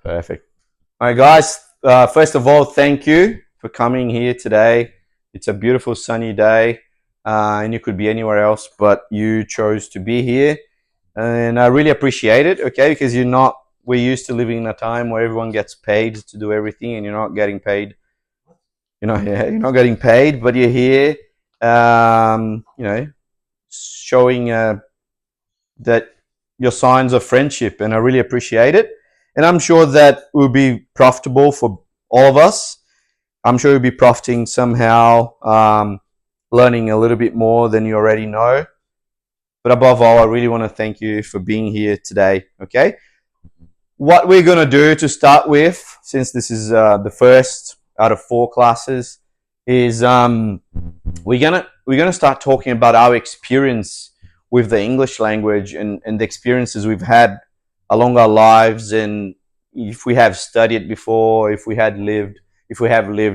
Perfect. All right, guys. First of all, thank you for coming here today. It's a beautiful sunny day, and you could be anywhere else, but you chose to be here, and I really appreciate it. Okay, because you're not. We're used to living in a time where everyone gets paid to do everything, and you're not getting paid. You're not getting paid, but you're here. Showing that your signs of friendship, and I really appreciate it. And I'm sure that will be profitable for all of us. I'm sure you'll be profiting somehow, learning a little bit more than you already know. But above all, I really want to thank you for being here today. Okay, what we're going to do to start with, since this is the first out of 4 classes, is we're gonna start talking about our experience with the English language, and the experiences we've had along our lives, and if we have studied before, if we have lived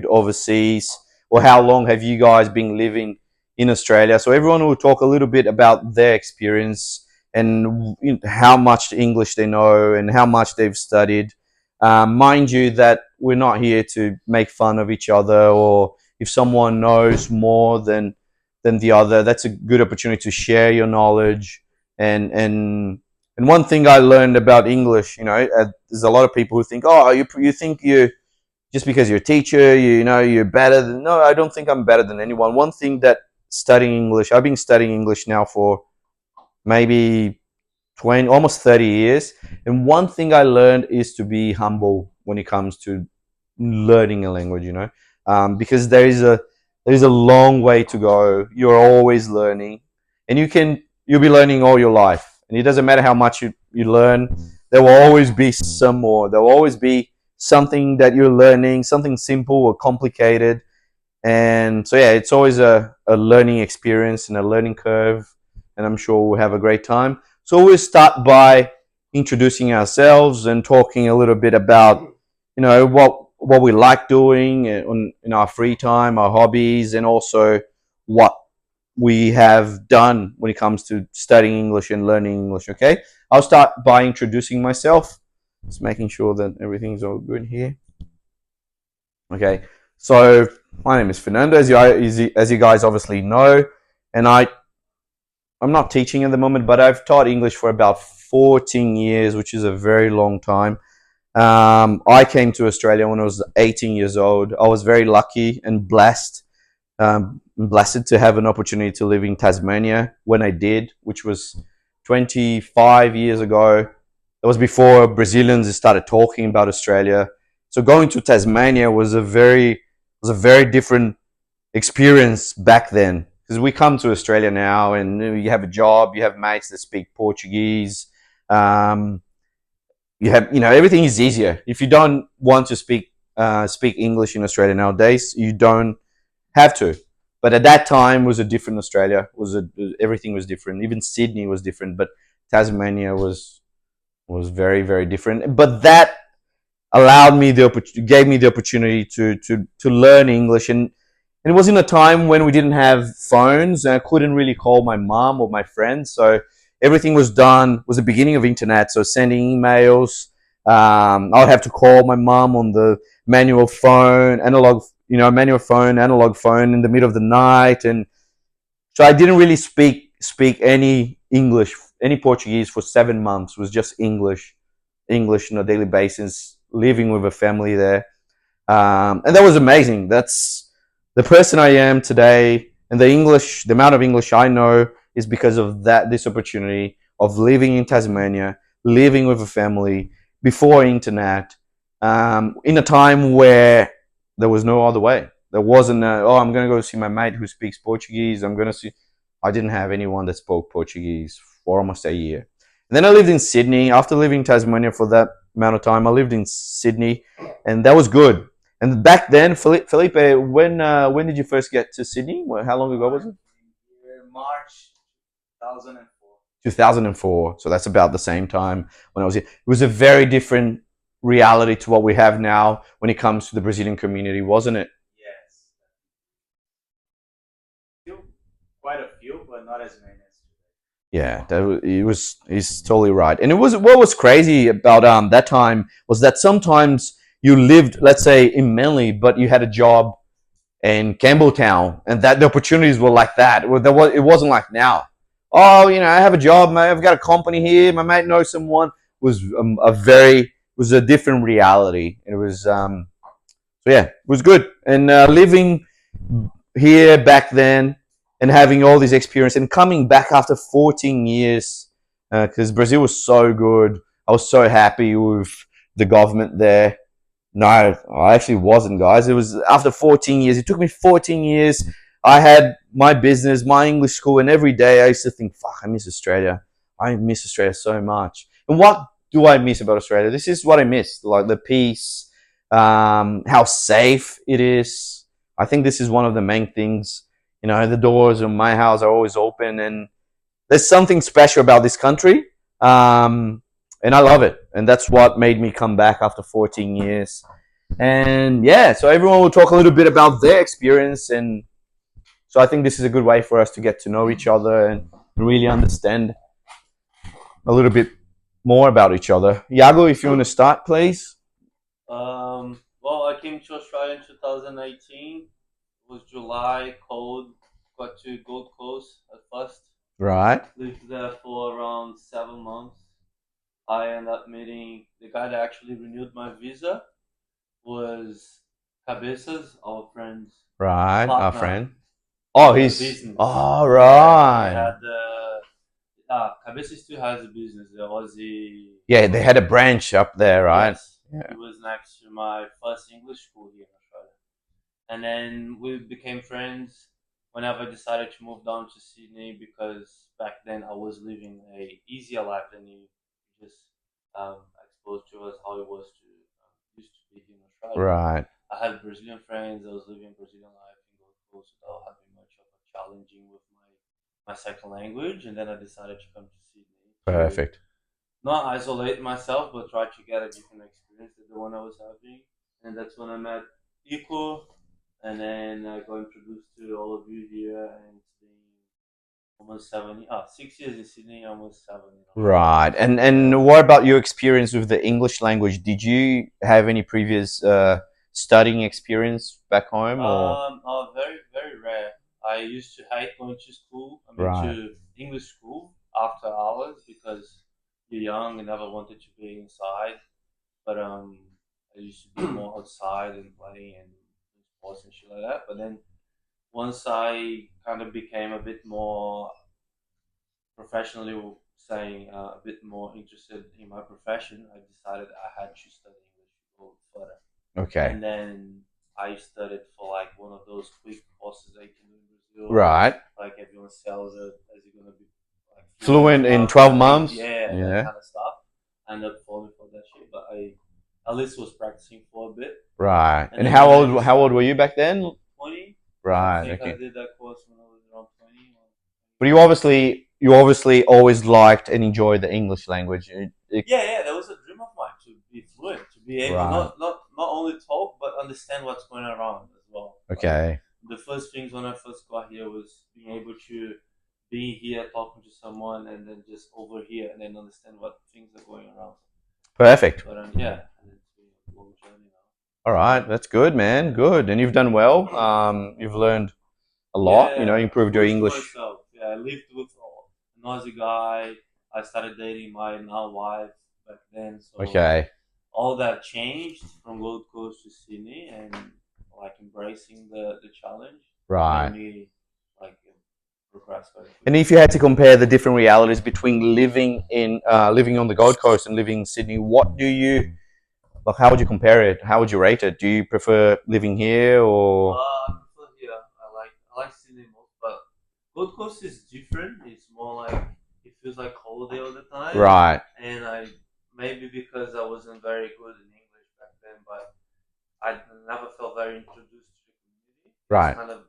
overseas, or how long have you guys been living in Australia. So everyone will talk a little bit about their experience and how much English they know and how much they've studied. Mind you that we're not here to make fun of each other, or if someone knows more than the other, that's a good opportunity to share your knowledge. And one thing I learned about English, there's a lot of people who think, oh, you think you just because you're a teacher, you're better than. No, I don't think I'm better than anyone. One thing that studying English, I've been studying English now for maybe 20, almost 30 years. And one thing I learned is to be humble when it comes to learning a language, because there is a long way to go. You're always learning, and you'll be learning all your life. And it doesn't matter how much you learn, there will always be some more. There will always be something that you're learning, something simple or complicated. And so, yeah, it's always a learning experience and a learning curve. And I'm sure we'll have a great time. So we'll start by introducing ourselves and talking a little bit about, what we like doing in our free time, our hobbies, and also what we have done when it comes to studying English and learning English. Okay, I'll start by introducing myself, just making sure that everything's all good here. Okay, so my name is Fernando, as you guys obviously know, and I'm not teaching at the moment, but I've taught English for about 14 years, which is a very long time. I came to Australia when I was 18 years old. I was very lucky and blessed to have an opportunity to live in Tasmania when I did, which was 25 years ago. That was before Brazilians started talking about Australia. So going to Tasmania was a very different experience back then, because we come to Australia now and you have a job, you have mates that speak Portuguese. You have, everything is easier. If you don't want to speak English in Australia nowadays, you don't have to. But at that time was a different Australia. Everything was different. Even Sydney was different, but Tasmania was very, very different. But that gave me the opportunity to learn English, and it was in a time when we didn't have phones, and I couldn't really call my mom or my friends. So everything was the beginning of internet. So sending emails, I would have to call my mom on the manual phone, analog phone in the middle of the night. And so I didn't really speak any English, any Portuguese for 7 months. It was just English on a daily basis, living with a family there. And that was amazing. That's the person I am today, and the amount of English I know is because of this opportunity of living in Tasmania, living with a family before internet, in a time where there was no other way. There wasn't I'm going to go see my mate who speaks Portuguese. I didn't have anyone that spoke Portuguese for almost a year. And then I lived in Sydney. After living in Tasmania for that amount of time, I lived in Sydney, and that was good. And back then, Felipe, when did you first get to Sydney? How long ago was it? March 2004. 2004. So that's about the same time when I was here. It was a very different reality to what we have now when it comes to the Brazilian community, wasn't it? Yes. Quite a few, but not as many as today. Yeah, he's totally right. And it was what was crazy about that time was that sometimes you lived, let's say, in Manly, but you had a job in Campbelltown, and that the opportunities were like that. Well, it wasn't like now. Oh, I have a job, mate. I've got a company here. My mate knows someone. It was a different reality. It was so yeah, it was good. And living here back then and having all this experience and coming back after 14 years because Brazil was so good. I was so happy with the government there. No, I actually wasn't, guys. It was after 14 years. It took me 14 years. I had my business, my English school, and every day I used to think, fuck, I miss Australia. I miss Australia so much. And what do I miss about Australia? This is what I miss, like the peace, how safe it is. I think this is one of the main things. The doors of my house are always open, and there's something special about this country. And I love it. And that's what made me come back after 14 years. And yeah, so everyone will talk a little bit about their experience. And so I think this is a good way for us to get to know each other and really understand a little bit more about each other. Iago, if you want to start, please. Well, I came to Australia in 2018. It was July, cold. Got to Gold Coast at first. Right. Lived there for around 7 months. I ended up meeting the guy that actually renewed my visa. Was Cabezas, our friend's Right. Our partner friend. Oh, in the he's. business. All Yeah, he right. had Cabezas still has a business. The Aussie. Yeah, they had a branch up there, right? Yes, Yeah. he was next to my first English school here in Australia. And then we became friends whenever I decided to move down to Sydney because back then I was living a easier life than you just exposed to us how it was to used to be here in Australia. Right. I had Brazilian friends. I was living Brazilian life in Gold Coast without having much of a challenging with my second language, and then I decided to come to Sydney to Perfect. not isolate myself, but try to get a different experience than the one I was having. And that's when I met Iko, and then I got introduced to all of you here, and it's been almost 6 years in Sydney, almost 7 in Australia. Right. And Yeah. and what about your experience with the English language? Did you have any previous studying experience back home or Very, very rare. I used to hate going to school. I mean, right. to English school after hours because you're young and never wanted to be inside. But I used to be more outside and playing and sports and shit like that. But then once I kind of became a bit more professionally saying a bit more interested in my profession, I decided I had to study English to go further. Okay. And then I studied for like one of those quick courses that you can do in Brazil. Right. Like everyone sells it as you're gonna be like fluent Fluent in 12 after eight, months? yeah, that Yeah. kind of stuff. I ended up falling for that shit, but I at least was practicing for a bit. Right. And And then when I how old decided were you back then? 20, I Right. think I Okay. did that course when I was around 20 or But 21. you obviously always liked and enjoyed the English language. Yeah, yeah, that was a dream of mine to be fluent, to be able Right. not only talk but understand what's going around as well. Like Okay. the first things when I first got here was being able to be here talking to someone and then just overhear and then understand what things are going around. Perfect. But yeah, and it's been a long journey now. All right. That's good, man. Good. And you've done well. You've learned a lot. Yeah, Improved your pushed English. myself. Yeah, I lived with an Aussie guy. I started dating my now wife back then, so Okay. all that changed from Gold Coast to Sydney, and like embracing the challenge made Right. me like progress very And quickly. if you had to compare the different realities between living on the Gold Coast and living in Sydney, what do you like? How would you compare it? How would you rate it? Do you prefer living here or I prefer here. I like Sydney most, but Gold Coast is different. It's more like it feels like holiday all the time, right? and I maybe because I wasn't very good in English back then, but I never felt very introduced to the community. It's Right. kind of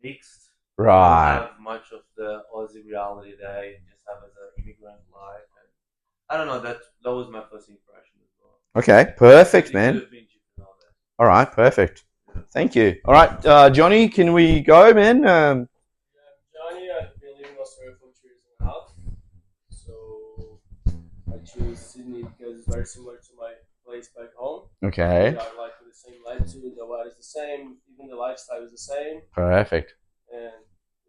mixed. You don't Right. have much of the Aussie reality that you just have as an immigrant life. And I don't know. That was my first impression as well. Okay. But Perfect, Sydney could man. have been different all that. All right. Perfect. Yeah. Thank you. All right, Johnny, can we go, man? I choose Sydney because it's very similar to my place back home. Okay. We are like the same latitude, the weather is the same, even the lifestyle is the same, Perfect. and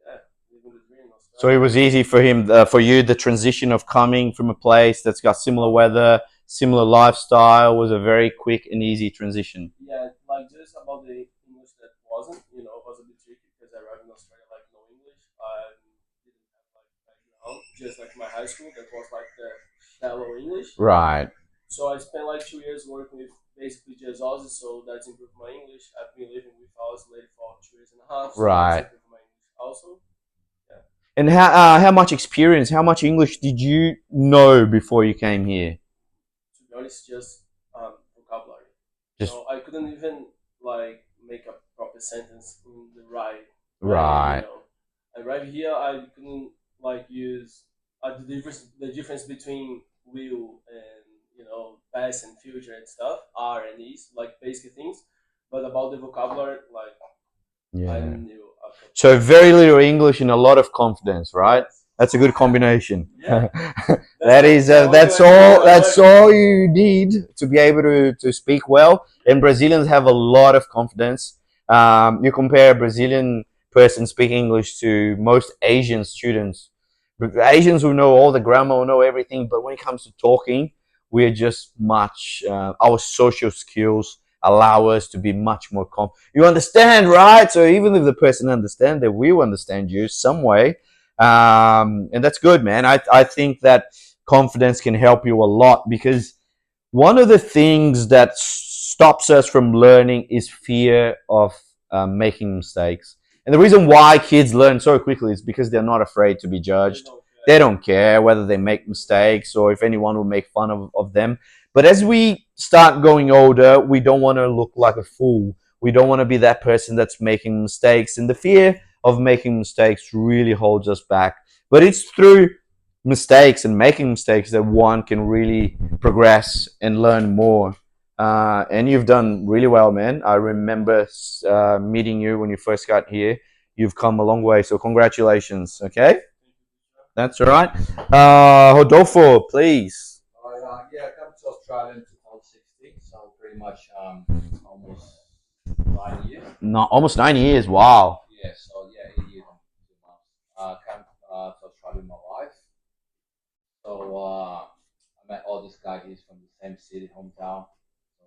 yeah, living the dream in So it Australia. was easy for him, for you, the transition of coming from a place that's got similar weather, similar lifestyle was a very quick and easy transition. Yeah, like just about the English that wasn't, was a bit tricky because I arrived in Australia like no English. I didn't have like background, just like my high school that was like the shallow English. Right. So I spent like 2 years working with basically just Aussies, so that's improved my English. I've been living with Aussie lady for 2 years and a half, so that's Right. improved my English also. Yeah. And how much experience, how much English did you know before you came here? To be honest, just vocabulary. Just I couldn't even like make a proper sentence in the right way. right. I arrived here, I couldn't like use the difference between will and past and future and stuff, are and is like basic things. But about the vocabulary, like I Yeah. knew a couple. So very little English and a lot of confidence, right? Yes. That's a good combination. Yeah. That is that's all you need to be able to speak well. And Brazilians have a lot of confidence. You compare a Brazilian person speaking English to most Asian students. Asians will know all the grammar, will know everything, but when it comes to talking, we're just much. Our social skills allow us to be much more you understand, right? So even if the person understands, they will understand you some way, and that's good, man. I think that confidence can help you a lot because one of the things that stops us from learning is fear of making mistakes. And the reason why kids learn so quickly is because they're not afraid to be judged. They don't care whether they make mistakes or if anyone will make fun of them. But as we start going older, we don't want to look like a fool. We don't want to be that person that's making mistakes. And the fear of making mistakes really holds us back. But it's through mistakes and making mistakes that one can really progress and learn more. And you've done really well, man. I remember meeting you when you first got here. You've come a long way, so congratulations. Okay, that's all right. Rodolfo, please. Yeah, I come to Australia in 2016, so pretty much almost 9 years. No, almost 9 years. Wow. Yeah, so yeah, 8 years and 2 months. Came to Australia with my wife. So I met all these guys. He's from the same city, hometown. So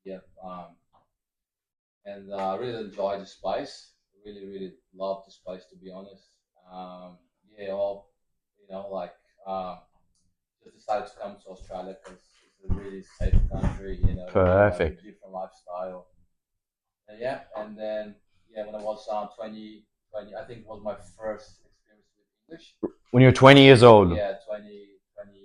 yeah, and I really enjoy this place. Really, really love this place to be honest. Yeah, all like just decided to come to Australia because it's a really safe country. Like a Perfect. different lifestyle. And yeah, and then yeah, when I was 20, I think it was my first experience with English. When you're 20 years old. Yeah, 20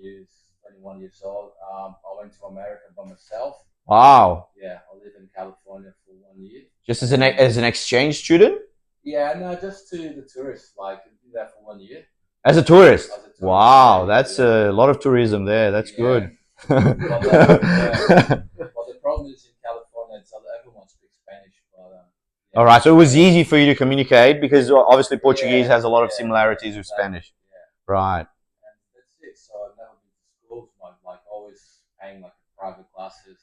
years, 21 years old. I went to America by myself. Wow. Yeah, I lived in California for 1 year. Just as an exchange student. Yeah, no, just to the tourists, like did that for 1 year. As a tourist. As a tourist, Wow, yeah, that's yeah. a lot of tourism there. That's Yeah. good. But the problem is in California, it's everyone speaks Spanish. But yeah, All right, so it was easy for you to communicate because obviously Portuguese yeah, has a lot of yeah, similarities with exactly. Spanish. Yeah, Right. and that's it. So I've never been to schools, like always paying like private classes.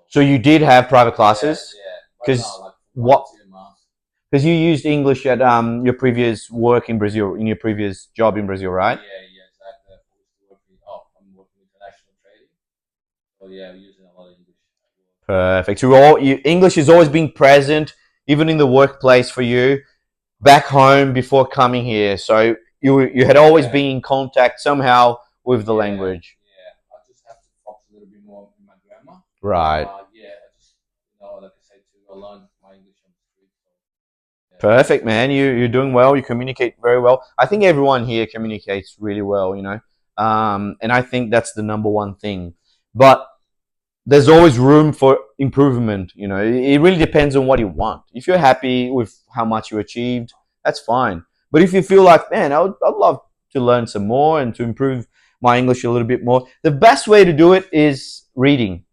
So you did have private Yeah, classes yeah. But because no, like what? 1 or 2 months. Because you used English at your previous work in Brazil, in your previous job in Brazil, right? Yeah, exactly. I'm working international trading. So yeah, I'm using a lot of English at work. Perfect. So English has always been present, even in the workplace for you, back home before coming here. So you had always Yeah. been in contact somehow with the Yeah, language. yeah. I just have to focus a little bit more in my grammar. Right. Yeah, I just like I said, to learn my English on the street. So, yeah. Perfect, man. You're doing well. You communicate very well. I think everyone here communicates really well, and I think that's the number one thing. But there's always room for improvement. It really depends on what you want. If you're happy with how much you achieved, that's fine. But if you feel like, man, I'd love to learn some more and to improve my English a little bit more, the best way to do it is reading.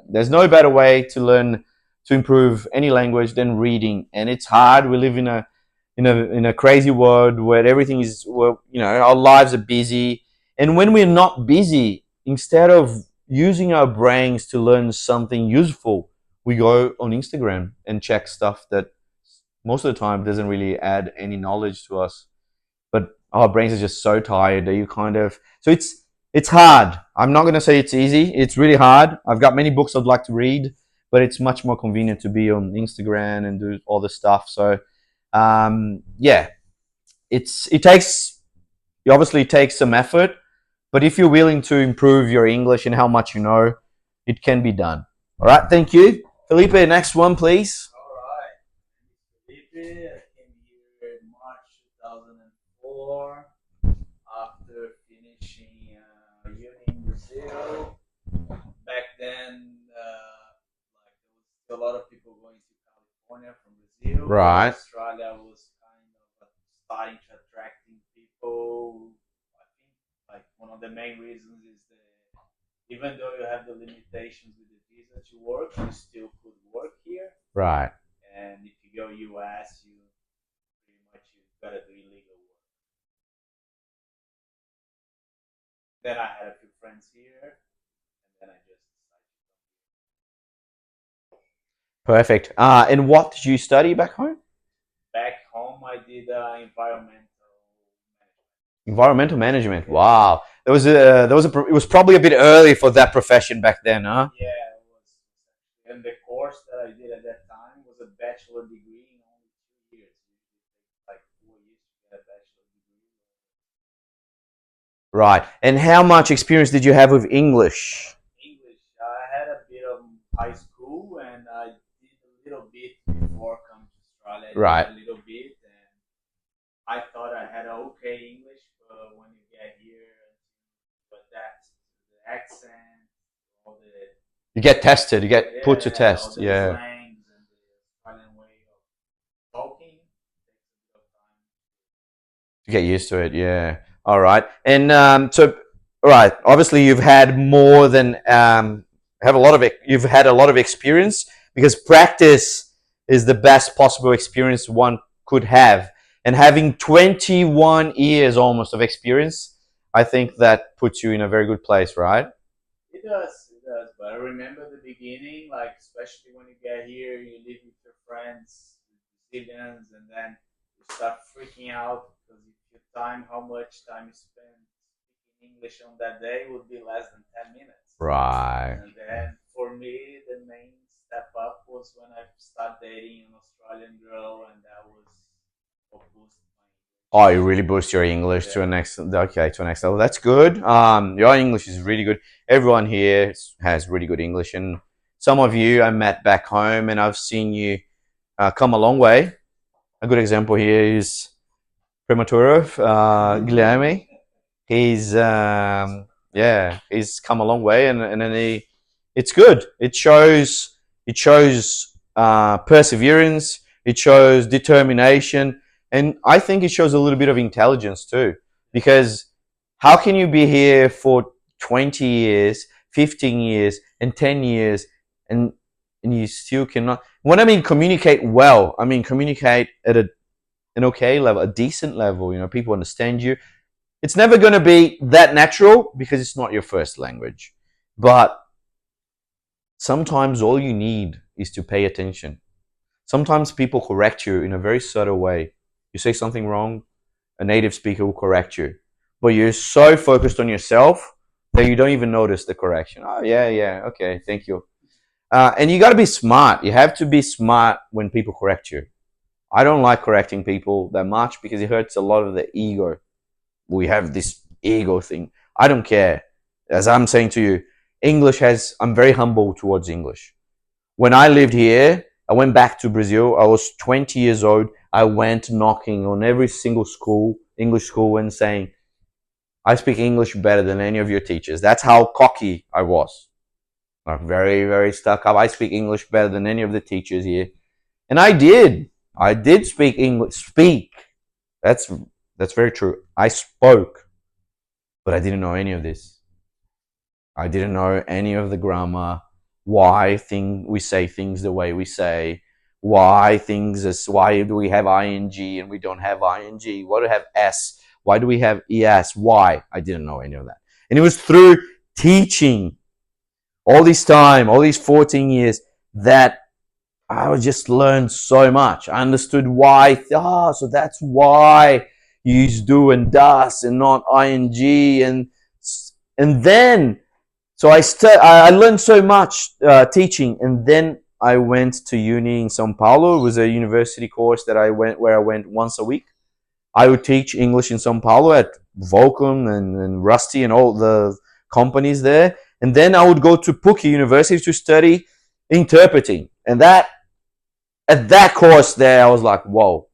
There's no better way to learn to improve any language than reading, and it's hard. We live in a crazy world where everything is, well, our lives are busy, and when we're not busy, instead of using our brains to learn something useful, we go on Instagram and check stuff that most of the time doesn't really add any knowledge to us. But our brains are just so tired that you kind of so it's hard. I'm not gonna say it's easy. It's really hard. I've got many books I'd like to read, but it's much more convenient to be on Instagram and do all this stuff. So yeah, it takes it obviously takes some effort, but if you're willing to improve your English and how much you know, it can be done. All right, thank you, Felipe. Next one, please. All right. Felipe, I came here in March 2004 after finishing uni in Brazil. Back then, like there was still a lot of people going to California from Brazil. Right. Australia was kind of starting to attracting people. I think like one of the main reasons is that even though you have the limitations with the visa to work, you still could work here. Right. And if you go US, you pretty much you gotta do illegal work. Then I had a few friends here, and then I just decided to come Perfect. And what did you study back home? back home. I did environmental management. Environmental management. Wow. It was probably a bit early for that profession back then, huh? Yeah, it was. And the course that I did at that time was a bachelor degree in only 2 years. It takes like 4 years to get a bachelor degree. Right. And how much experience did you have with English? English. I had a bit of high school, and I did a little bit before coming to Australia. I did Right. a little bit, and I thought I had okay English, but when you get here, you adapt to the accent, all the You get tested. You get put to all test. the Yeah. slangs and the Australian way of talking. It takes a bit of time. To get used to it. Yeah. All right. And so, all right. Obviously, you've had more than have a lot of it. You've had a lot of experience because practice is the best possible experience one could have. And having 21 years almost of experience, I think that puts you in a very good place, right? It does, it does. But I remember the beginning, like especially when you get here, you live with your friends, Brazilians, and then you start freaking out because if you time how much time you spend speaking English on that day would be less than 10 minutes. Right. And then for me, the main step up was when I started dating an Australian girl, and that was what boosted my Oh, English. you really boost your English to a Yeah. next okay to a next level. That's good. Your English is really good. Everyone here has really good English, and some of you I met back home, and I've seen you come a long way. A good example here is Prematurov, Guilherme. He's yeah, he's come a long way, and then it's good. It shows perseverance. It shows determination, and I think it shows a little bit of intelligence too. Because how can you be here for 20 years, 15 years, and 10 years, and and you still cannot? When I mean communicate well, I mean communicate at an okay level, a decent level. You know, people understand you. It's never going to be that natural because it's not your first language. But sometimes all you need is to pay attention. Sometimes people correct you in a very subtle way. You say something wrong, a native speaker will correct you. But you're so focused on yourself that you don't even notice the correction. Oh, yeah, yeah, okay, thank you. And you got to be smart. You have to be smart when people correct you. I don't like correcting people that much because it hurts a lot of the ego. We have this ego thing. I don't care. As I'm saying to you, I'm very humble towards English. When I lived here, I went back to Brazil. I was 20 years old. I went knocking on every single school, English school, and saying, I speak English better than any of your teachers. That's how cocky I was. Like very, very stuck up. I speak English better than any of the teachers here. And I did. I did speak English. Speak. That's that's very true. I spoke, but I didn't know any of this. I didn't know any of the grammar, we say things the way we say, why do we have ing and we don't have ing? Why do we have s? Why do we have es? Why? I didn't know any of that. And it was through teaching all this time, all these 14 years, that I just learned so much. I understood why. So that's why you use do and does and not ing. And then, so I learned so much teaching. And then I went to uni in Sao Paulo. It was a university course that I went once a week. I would teach English in Sao Paulo at Volcom and Rusty and all the companies there. And then I would go to PUC University to study interpreting. And that, at that course there, I was like, whoa,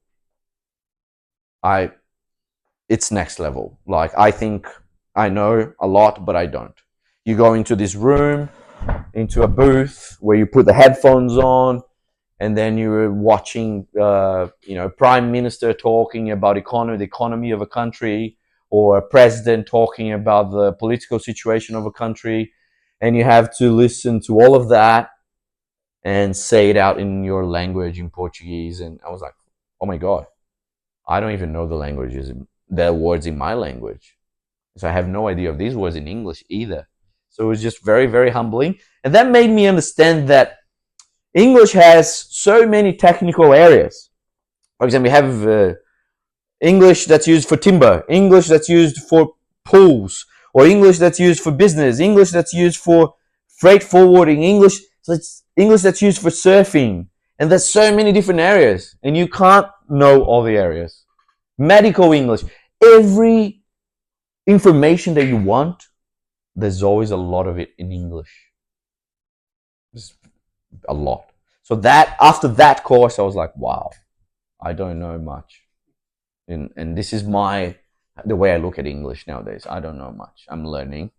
it's next level. Like, I think I know a lot, but I don't. You go into this room, into a booth where you put the headphones on, and then you're watching, prime minister talking about the economy of a country, or a president talking about the political situation of a country, and you have to listen to all of that and say it out in your language, in Portuguese. And I was like, oh my God, I don't even know the words in my language. So I have no idea of these words in English either. So it was just very, very humbling. And that made me understand that English has so many technical areas. For example, we have English that's used for timber, English that's used for pools, or English that's used for business, English that's used for freight forwarding, English that's used for surfing. And there's so many different areas, and you can't know all the areas. Medical English, every information that you want, there's always a lot of it in English. There's a lot. So that, after that course, I was like, wow, I don't know much. And this is the way I look at English nowadays. I don't know much. I'm learning.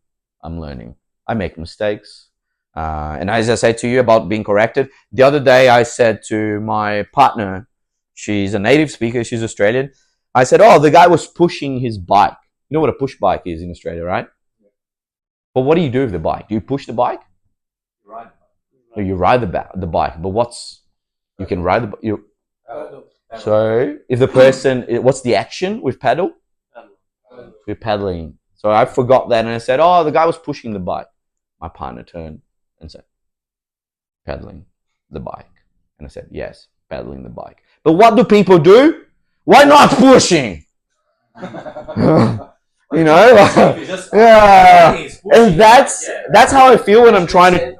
I make mistakes. And as I said to you about being corrected, the other day I said to my partner, she's a native speaker, she's Australian. I said, oh, the guy was pushing his bike. You know what a push bike is in Australia, right? But what do you do with the bike? Do you push the bike? You ride the bike. But you can ride the bike. So if the person, what's the action with pedal? We're pedaling. So I forgot that, and I said, oh, the guy was pushing the bike. My partner turned and said, pedaling the bike. And I said, yes, pedaling the bike. But what do people do? Why not pushing? Yeah. And that's how I feel when I'm trying to